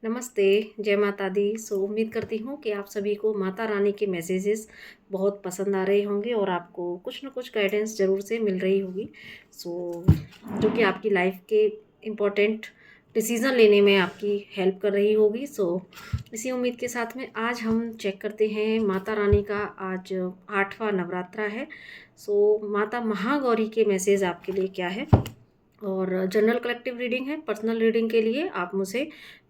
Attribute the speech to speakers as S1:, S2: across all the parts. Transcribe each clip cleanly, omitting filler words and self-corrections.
S1: नमस्ते, जय माता दी। उम्मीद करती हूँ कि आप सभी को माता रानी के मैसेजेस बहुत पसंद आ रहे होंगे और आपको कुछ ना कुछ गाइडेंस ज़रूर से मिल रही होगी। जो कि आपकी लाइफ के इम्पोर्टेंट डिसीज़न लेने में आपकी हेल्प कर रही होगी। इसी उम्मीद के साथ में आज हम चेक करते हैं माता रानी का। आज 8वां नवरात्रा है। माता महागौरी के मैसेज आपके लिए क्या है। और जनरल कलेक्टिव रीडिंग है। पर्सनल रीडिंग के लिए आप मुझे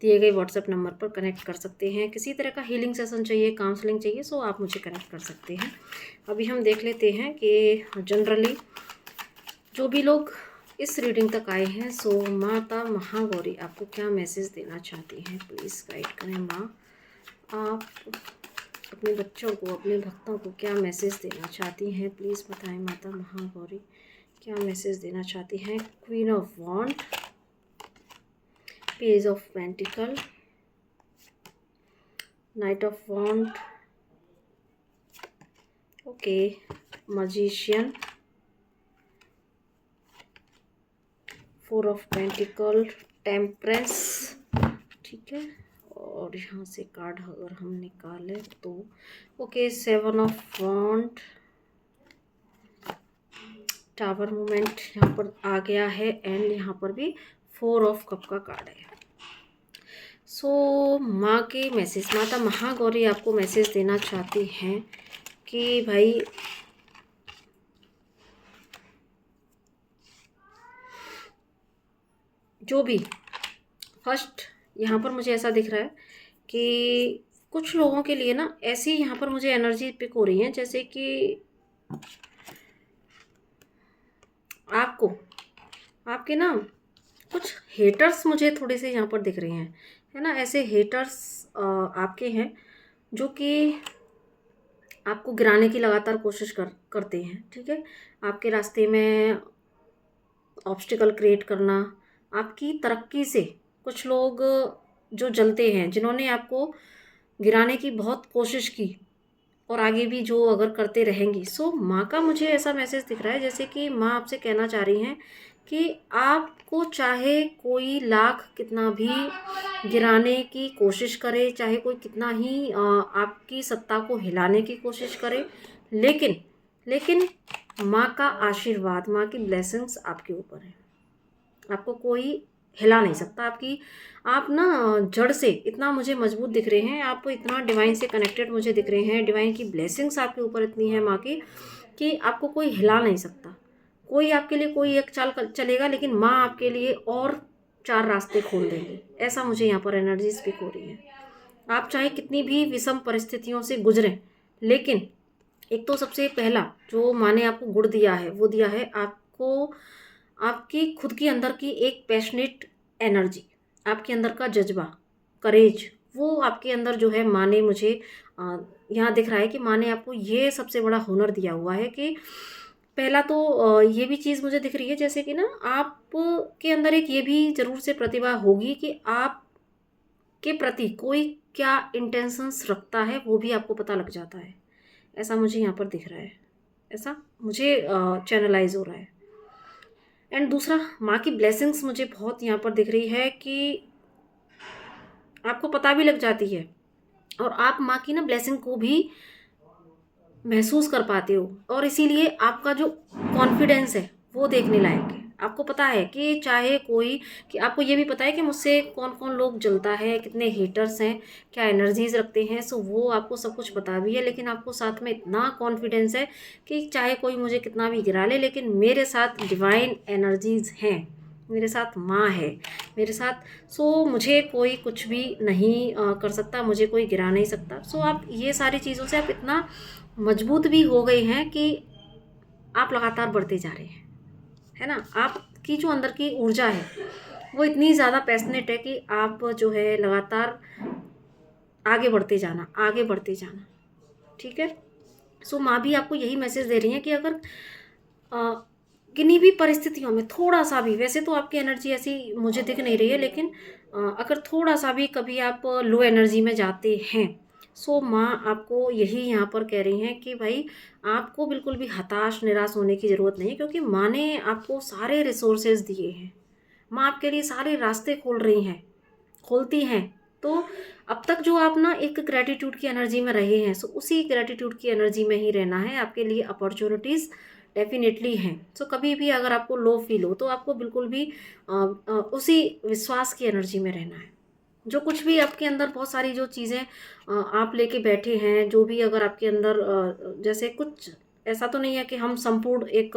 S1: दिए गए व्हाट्सएप नंबर पर कनेक्ट कर सकते हैं। किसी तरह का हीलिंग सेशन चाहिए, काउंसलिंग चाहिए, आप मुझे कनेक्ट कर सकते हैं। अभी हम देख लेते हैं कि जनरली जो भी लोग इस रीडिंग तक आए हैं, माता महागौरी आपको क्या मैसेज देना चाहती हैं। प्लीज़ गाइड करें माँ। आप अपने बच्चों को, अपने भक्तों को क्या मैसेज देना चाहती हैं, प्लीज़ बताएं माता महागौरी क्या मैसेज देना चाहती हैं। Queen of wand, page of pentacle, knight of wand, okay, magician, four of pentacle, temperance, ठीक है। और यहाँ से कार्ड अगर हम निकालें तो okay, seven of wand, tower movement यहाँ पर आ गया है एंड यहाँ पर भी फोर ऑफ कप का कार्ड है। माँ के मैसेज, माता महागौरी आपको मैसेज देना चाहती हैं कि भाई जो भी फर्स्ट यहाँ पर मुझे ऐसा दिख रहा है कि कुछ लोगों के लिए ना ऐसी यहाँ पर मुझे एनर्जी पिक हो रही है जैसे कि आपको, आपके ना कुछ हेटर्स मुझे थोड़े से यहाँ पर दिख रहे हैं, है ना। ऐसे हेटर्स आपके हैं जो कि आपको गिराने की लगातार कोशिश करते हैं, ठीक है। आपके रास्ते में ऑब्स्टिकल क्रिएट करना, आपकी तरक्की से कुछ लोग जो जलते हैं, जिन्होंने आपको गिराने की बहुत कोशिश की और आगे भी जो अगर करते रहेंगी। माँ का मुझे ऐसा मैसेज दिख रहा है जैसे कि माँ आपसे कहना चाह रही हैं कि आपको चाहे कोई लाख कितना भी गिराने की कोशिश करे, चाहे कोई कितना ही आपकी सत्ता को हिलाने की कोशिश करे, लेकिन लेकिन माँ का आशीर्वाद, माँ की ब्लेसिंग्स आपके ऊपर है। आपको कोई हिला नहीं सकता। आप ना जड़ से इतना मुझे मजबूत दिख रहे हैं, आप इतना डिवाइन से कनेक्टेड मुझे दिख रहे हैं। डिवाइन की ब्लेसिंग्स आपके ऊपर इतनी है माँ की कि आपको कोई हिला नहीं सकता। कोई आपके लिए कोई एक चाल चलेगा, लेकिन माँ आपके लिए और 4 रास्ते खोल देंगी। ऐसा मुझे यहाँ पर एनर्जी स्पीक हो रही है। आप चाहे कितनी भी विषम परिस्थितियों से गुजरें, लेकिन एक तो सबसे पहला जो माँ ने आपको गुण दिया है वो दिया है आपको आपकी खुद के अंदर की एक पैशनेट एनर्जी, आपके अंदर का जज्बा, करेज, वो आपके अंदर जो है माँ ने मुझे यहाँ दिख रहा है कि माँ ने आपको ये सबसे बड़ा हुनर दिया हुआ है कि पहला तो ये भी चीज़ मुझे दिख रही है जैसे कि ना आप के अंदर एक ये भी ज़रूर से प्रतिभा होगी कि आप के प्रति कोई क्या इंटेंशंस रखता है वो भी आपको पता लग जाता है। ऐसा मुझे यहाँ पर दिख रहा है, ऐसा मुझे चैनलाइज हो रहा है। एंड दूसरा, माँ की ब्लेसिंग्स मुझे बहुत यहाँ पर दिख रही है कि आपको पता भी लग जाती है और आप माँ की ना ब्लेसिंग को भी महसूस कर पाते हो, और इसीलिए आपका जो कॉन्फिडेंस है वो देखने लायक है। आपको पता है कि चाहे कोई, कि आपको ये भी पता है कि मुझसे कौन कौन लोग जलता है, कितने हेटर्स हैं, क्या एनर्जीज रखते हैं। वो आपको सब कुछ पता भी है, लेकिन आपको साथ में इतना कॉन्फिडेंस है कि चाहे कोई मुझे कितना भी गिरा ले, लेकिन मेरे साथ डिवाइन एनर्जीज हैं, मेरे साथ माँ है, मेरे साथ। मुझे कोई कुछ भी नहीं कर सकता, मुझे कोई गिरा नहीं सकता। आप ये सारी चीज़ों से आप इतना मजबूत भी हो गए हैं कि आप लगातार बढ़ते जा रहे हैं, है ना। आपकी जो अंदर की ऊर्जा है वो इतनी ज़्यादा पैशनेट है कि आप जो है लगातार आगे बढ़ते जाना, आगे बढ़ते जाना, ठीक है। माँ भी आपको यही मैसेज दे रही है कि अगर किन्हीं भी परिस्थितियों में थोड़ा सा भी, वैसे तो आपकी एनर्जी ऐसी मुझे दिख नहीं रही है, लेकिन अगर थोड़ा सा भी कभी आप लो एनर्जी में जाते हैं, माँ आपको यही यहाँ पर कह रही हैं कि भाई आपको बिल्कुल भी हताश निराश होने की ज़रूरत नहीं, क्योंकि माँ ने आपको सारे रिसोर्सेज दिए हैं। माँ आपके लिए सारे रास्ते खोल रही हैं, खोलती हैं, तो अब तक जो आप ना एक ग्रैटिट्यूड की एनर्जी में रहे हैं, सो उसी ग्रैटिट्यूड की एनर्जी में ही रहना है। आपके लिए अपॉर्चुनिटीज़ डेफिनेटली हैं। सो कभी भी अगर आपको लो फील हो तो आपको बिल्कुल भी उसी विश्वास की एनर्जी में रहना है। जो कुछ भी आपके अंदर बहुत सारी जो चीज़ें आप लेके बैठे हैं, जो भी अगर आपके अंदर जैसे कुछ ऐसा तो नहीं है कि हम संपूर्ण एक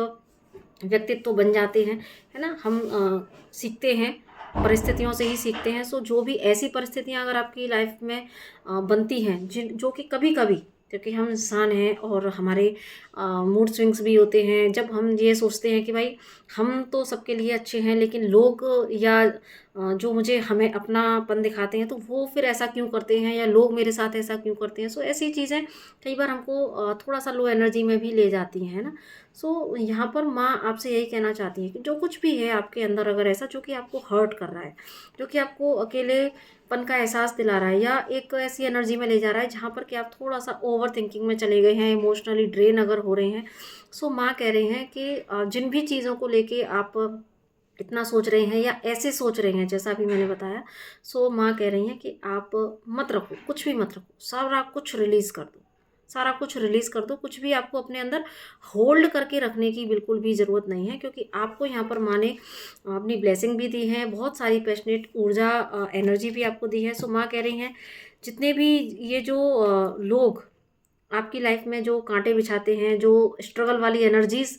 S1: व्यक्तित्व बन जाते हैं, है ना? हम सीखते हैं, परिस्थितियों से ही सीखते हैं। सो जो भी ऐसी परिस्थितियाँ अगर आपकी लाइफ में बनती हैं, जिन जो कि कभी-कभी, क्योंकि हम इंसान हैं और हमारे मूड स्विंग्स भी होते हैं, जब हम ये सोचते हैं कि भाई हम तो सबके लिए अच्छे हैं, लेकिन लोग या जो मुझे हमें अपनापन दिखाते हैं तो वो फिर ऐसा क्यों करते हैं, या लोग मेरे साथ ऐसा क्यों करते हैं। सो ऐसी चीज़ें कई बार हमको थोड़ा सा लो एनर्जी में भी ले जाती हैं, है ना? सो यहाँ पर माँ आपसे यही कहना चाहती है कि जो कुछ भी है आपके अंदर, अगर ऐसा जो कि आपको हर्ट कर रहा है, जो कि आपको अकेलेपन का एहसास दिला रहा है, या एक ऐसी एनर्जी में ले जा रहा है जहाँ पर कि आप थोड़ा सा ओवर थिंकिंग में चले गए हैं, इमोशनली ड्रेन अगर हो रहे हैं, सो माँ कह रही हैं कि जिन भी चीज़ों को लेके आप इतना सोच रहे हैं या ऐसे सोच रहे हैं जैसा अभी मैंने बताया, सो माँ कह रही हैं कि आप मत रखो, कुछ भी मत रखो, सारा कुछ रिलीज़ कर दो, सारा कुछ रिलीज़ कर दो। कुछ भी आपको अपने अंदर होल्ड करके रखने की बिल्कुल भी ज़रूरत नहीं है, क्योंकि आपको यहाँ पर माँ ने अपनी ब्लेसिंग भी दी है, बहुत सारी पैशनेट ऊर्जा एनर्जी भी आपको दी है। सो माँ कह रही हैं जितने भी ये जो लोग आपकी लाइफ में जो कांटे बिछाते हैं, जो स्ट्रगल वाली एनर्जीज़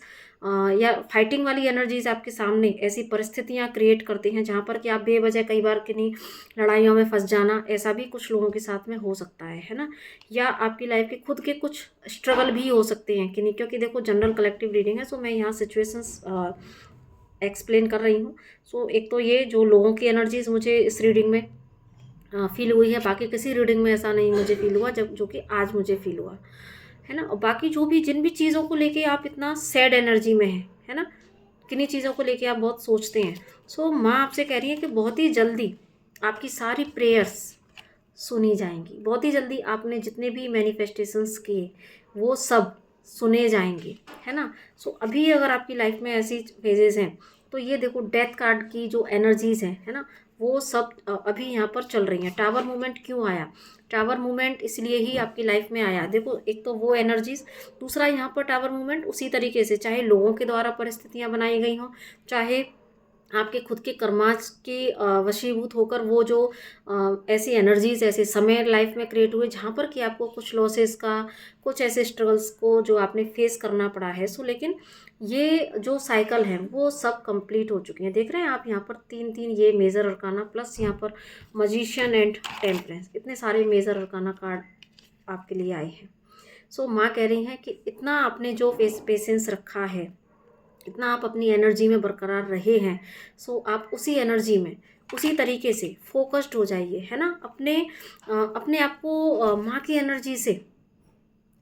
S1: या फाइटिंग वाली एनर्जीज़ आपके सामने ऐसी परिस्थितियाँ क्रिएट करते हैं जहाँ पर कि आप बेवजह कई बार किन्हीं लड़ाइयों में फंस जाना, ऐसा भी कुछ लोगों के साथ में हो सकता है ना? या आपकी लाइफ के खुद के कुछ स्ट्रगल भी हो सकते हैं कि नहीं, क्योंकि देखो जनरल कलेक्टिव रीडिंग है, सो मैं यहाँ सिचुएशंस एक्सप्लेन कर रही हूँ। सो एक तो ये जो लोगों की एनर्जीज़ मुझे इस रीडिंग में फ़ील हुई है, बाकी किसी रीडिंग में ऐसा नहीं मुझे फ़ील हुआ जब जो कि आज मुझे फ़ील हुआ, है ना? और बाकी जो भी जिन भी चीज़ों को लेके आप इतना सैड एनर्जी में हैं, है ना? किन्हीं चीज़ों को लेके आप बहुत सोचते हैं। सो माँ आपसे कह रही है कि बहुत ही जल्दी आपकी सारी प्रेयर्स सुनी जाएँगी। बहुत ही जल्दी आपने जितने भी मैनिफेस्टेशंस किए, वो सब सुने जाएँगे, है ना? सो अभी अगर आपकी लाइफ में ऐसी फेजेज़ हैं, तो ये देखो डेथ कार्ड की जो एनर्जीज़ हैं, है ना? वो सब अभी यहाँ पर चल रही हैं। टावर मूवमेंट क्यों आया? टावर मूवमेंट इसलिए ही आपकी लाइफ में आया। देखो, एक तो वो एनर्जीज़, दूसरा यहाँ पर टावर मूवमेंट उसी तरीके से, चाहे लोगों के द्वारा परिस्थितियाँ बनाई गई हों, चाहे आपके खुद के कर्माश के वशीभूत होकर वो जो ऐसी एनर्जीज़, ऐसे समय लाइफ में क्रिएट हुए जहाँ पर कि आपको कुछ लॉसेस का, कुछ ऐसे स्ट्रगल्स को जो आपने फेस करना पड़ा है। सो लेकिन ये जो साइकिल है वो सब कंप्लीट हो चुकी हैं। देख रहे हैं आप यहाँ पर 3-3 ये मेजर अरकाना, प्लस यहाँ पर मैजिशियन एंड टेम्परेंस, इतने सारे मेजर अरकाना कार्ड आपके लिए आए हैं। सो माँ कह रही हैं कि इतना आपने जो पेशेंस रखा है, इतना आप अपनी एनर्जी में बरकरार रहे हैं, सो आप उसी एनर्जी में उसी तरीके से फोकस्ड हो जाइए, है ना? अपने आप को माँ की एनर्जी से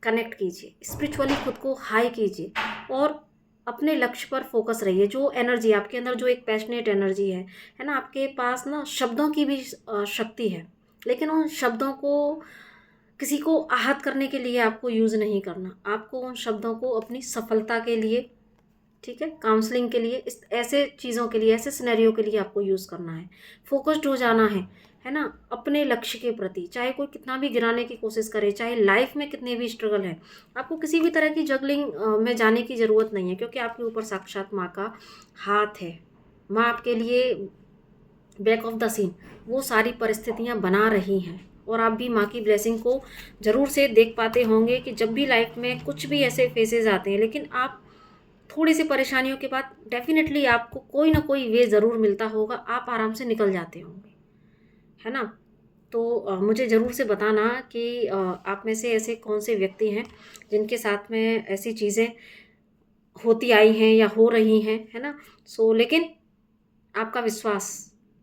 S1: कनेक्ट कीजिए, स्पिरिचुअली खुद को हाई कीजिए और अपने लक्ष्य पर फोकस रहिए। जो एनर्जी आपके अंदर, जो एक पैशनेट एनर्जी है ना? आपके पास ना शब्दों की भी शक्ति है, लेकिन उन शब्दों को किसी को आहत करने के लिए आपको यूज़ नहीं करना। आपको उन शब्दों को अपनी सफलता के लिए, ठीक है, काउंसलिंग के लिए, इस ऐसे चीज़ों के लिए, ऐसे सिनेरियो के लिए आपको यूज़ करना है। फोकस्ड हो जाना है ना? अपने लक्ष्य के प्रति, चाहे कोई कितना भी गिराने की कोशिश करे, चाहे लाइफ में कितने भी स्ट्रगल है, आपको किसी भी तरह की जगलिंग में जाने की ज़रूरत नहीं है, क्योंकि आपके ऊपर साक्षात माँ का हाथ है। माँ आपके लिए बैक ऑफ द सीन वो सारी परिस्थितियाँ बना रही हैं, और आप भी माँ की ब्लेसिंग को ज़रूर से देख पाते होंगे कि जब भी लाइफ में कुछ भी ऐसे फेजेज़ आते हैं, लेकिन आप थोड़ी सी परेशानियों के बाद डेफ़िनेटली आपको कोई ना कोई वे ज़रूर मिलता होगा, आप आराम से निकल जाते होंगे, है ना? तो मुझे ज़रूर से बताना कि आप में से ऐसे कौन से व्यक्ति हैं जिनके साथ में ऐसी चीज़ें होती आई हैं या हो रही हैं, है ना? सो लेकिन आपका विश्वास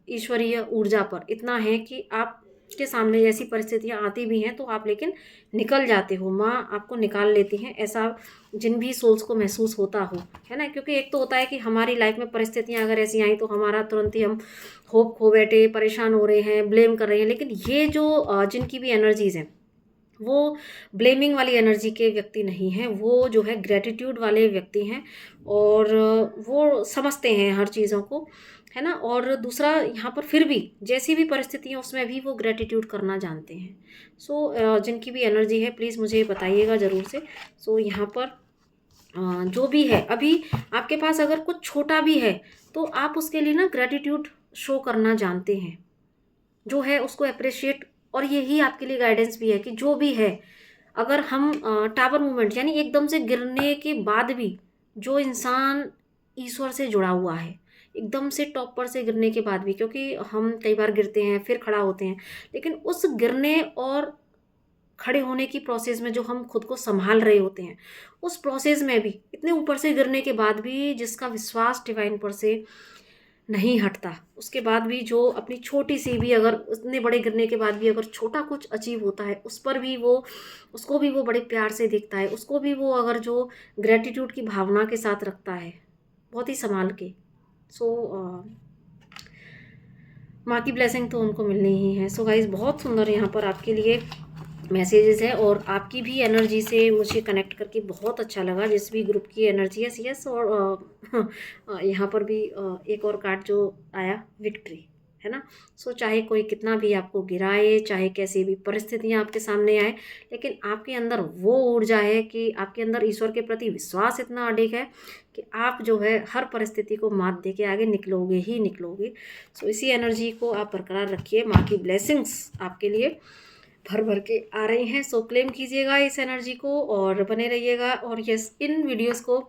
S1: ईश्वरीय ऊर्जा पर इतना है कि आपके सामने ऐसी परिस्थितियाँ आती भी हैं तो आप लेकिन निकल जाते हो, माँ आपको निकाल लेती हैं, ऐसा जिन भी सोल्स को महसूस होता हो, है ना? क्योंकि एक तो होता है कि हमारी लाइफ में परिस्थितियाँ अगर ऐसी आई तो हमारा तुरंत ही हम होप खो बैठे, परेशान हो रहे हैं, ब्लेम कर रहे हैं, लेकिन ये जो जिनकी भी एनर्जीज़ हैं, वो ब्लेमिंग वाली एनर्जी के व्यक्ति नहीं हैं, वो जो है ग्रैटिट्यूड वाले व्यक्ति हैं, और वो समझते हैं हर चीज़ों को, है ना। और दूसरा यहाँ पर फिर भी जैसी भी परिस्थिति है उसमें भी वो ग्रेटिट्यूड करना जानते हैं। सो जिनकी भी एनर्जी है प्लीज़ मुझे बताइएगा ज़रूर से। सो यहाँ पर जो भी है अभी आपके पास अगर कुछ छोटा भी है तो आप उसके लिए ना ग्रेटिट्यूड शो करना जानते हैं, जो है उसको अप्रिशिएट। और यही आपके लिए गाइडेंस भी है कि जो भी है, अगर हम टावर मूवमेंट यानी एकदम से गिरने के बाद भी जो इंसान ईश्वर से जुड़ा हुआ है, एकदम से टॉप पर से गिरने के बाद भी, क्योंकि हम कई बार गिरते हैं फिर खड़ा होते हैं, लेकिन उस गिरने और खड़े होने की प्रोसेस में जो हम खुद को संभाल रहे होते हैं, उस प्रोसेस में भी इतने ऊपर से गिरने के बाद भी जिसका विश्वास डिवाइन पर से नहीं हटता, उसके बाद भी जो अपनी छोटी सी भी, अगर उतने बड़े गिरने के बाद भी अगर छोटा कुछ अचीव होता है उस पर भी वो, उसको भी वो बड़े प्यार से देखता है, उसको भी वो अगर जो ग्रेटिट्यूड की भावना के साथ रखता है, बहुत ही संभाल के। सो माँ की ब्लेसिंग तो उनको मिलनी ही है। सो गाइज बहुत सुंदर यहाँ पर आपके लिए मैसेजेस है, और आपकी भी एनर्जी से मुझे कनेक्ट करके बहुत अच्छा लगा, जिस भी ग्रुप की एनर्जी है। यस, और यहाँ पर भी एक और कार्ड जो आया, विक्ट्री, है ना। सो चाहे कोई कितना भी आपको गिराए, चाहे कैसी भी परिस्थितियाँ आपके सामने आए, लेकिन आपके अंदर वो ऊर्जा है कि आपके अंदर ईश्वर के प्रति विश्वास इतना अडिग है कि आप जो है हर परिस्थिति को मात दे के आगे निकलोगे ही निकलोगे। सो इसी एनर्जी को आप बरकरार रखिए। माँ की ब्लेसिंग्स आपके लिए भर भर के आ रही हैं। सो क्लेम कीजिएगा इस एनर्जी को और बने रहिएगा, और यस, इन वीडियोस को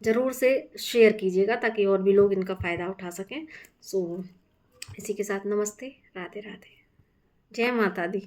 S1: ज़रूर से शेयर कीजिएगा ताकि और भी लोग इनका फ़ायदा उठा सकें। सो इसी के साथ नमस्ते, राधे राधे, जय माता दी।